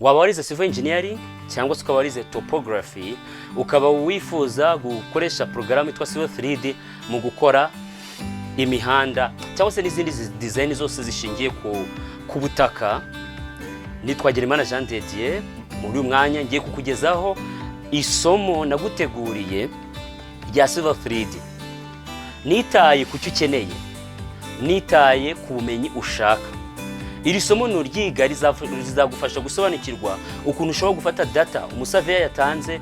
waba warize civil engineering cyangwa se ukaba warize topography, ukaba wifuza gukoresha porogaramu yitwa civil 3D mu gukora imihanda cyangwa se n'izindi design zose zishingiye ku butaka, nitwagira Jean de Dieu. Muri uyu mwanya ngiye kukugezaho isomo naguteguriye rya civil 3D. Nitaye ku cyo ukeneye, nitaye ku bumenyi ushaka. Iri somo nuryiga rizagufasha gusobanukirwa ukuntu ushobora gufata data umusaveya yatanze,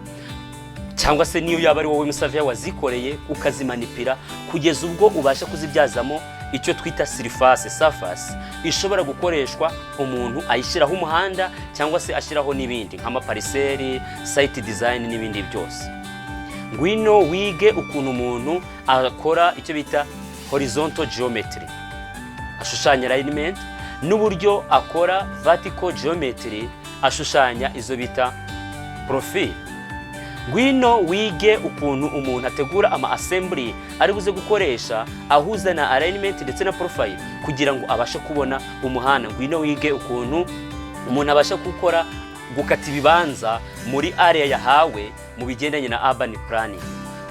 cyangwa se niyo yaba ari wowe umusaveya wazikoreye, ukazimanipira kugeza ubwo ubasha kuzibyazamo icyo twita surface ishobora gukoreshwa umuntu ayishyiraho umuhanda cyangwa se ashyiraho n'ibindi nk'amapariseri, site design n'ibindi byose. Ngwino wige ukuntu umuntu akora icyo bita horizontal geometry, ashushanya alignment, n'uburyo akora vertical geometry, ashushanya izo bita profile. Ngwino wige ukuntu umuntu ategura ama assembly ari buze gukoresha ahuza na alignment ndetse na profile kugira ngo abashe kubona umuhanda. Ngwino wige ukuntu umuntu abasha gukora gukata ibibanza muri area yahawe mu bigendanye na urban planning.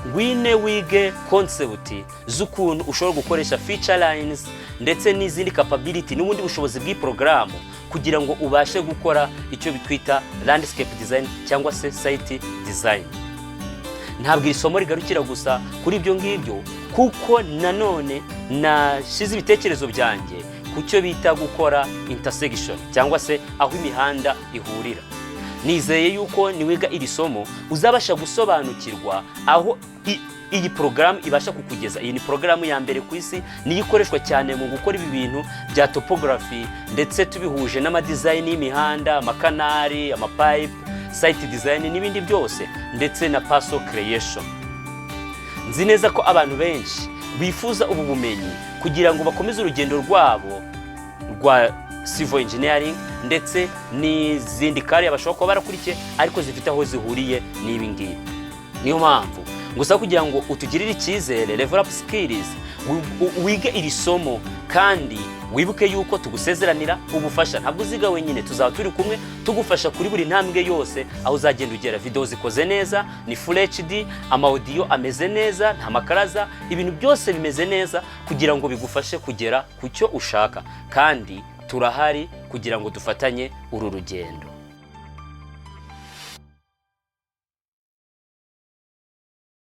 Ngwine wige concept z'ukuntu ushobora gukoresha feature lines ndetse n'izindi capability n'ubundi bushobozi bw'iprogramu kugira ngo ubashe gukora icyo bitwita landscape design cyangwa se site design. Ntabwo iri somo rigarukira gusa kuri ibyo ngibyo, kuko nanone nashize ibitekerezo byanjye ku cyo bita gukora intersection cyangwa se aho imihanda ihurira. Nizeye yuko niwiga iri somo uzabasha gusobanukirwa aho iyi programu ibasha kukugeza. Iyi ni programu ya mbere ku isi, niyo ikoreshwa cyane mu gukora ibi bintu bya topography ndetse tubihuje n'ama design y'imihanda, amakanari, amapipe, site design n'ibindi byose, ndetse na parcel creation. Nzi neza ko abantu benshi bifuza ubu bumenyi kugira ngo bakomeze urugendo rwabo rwa civil engineering ndetse n'izindi kariya bashobora kuba barakurikiye ariko zifite aho zihuriye n'ibi ngibi. Niyo mpamvu gusa kugira ngo utugirire icyizere, level up skills, wige iri somo kandi wibuke yuko tugusezeranira ubufasha. Ntabwo uziga wenyine, tuzaba turi kumwe tugufasha kuri buri ntambwe yose aho uzagenda ugera. Video zikoze neza, ni full HD, ama audio ameze neza, nta makaraza, ibintu byose bimeze neza kugira ngo bigufashe kugera ku cyo ushaka, kandi turahari kugira ngo dufatanye uru rugendo.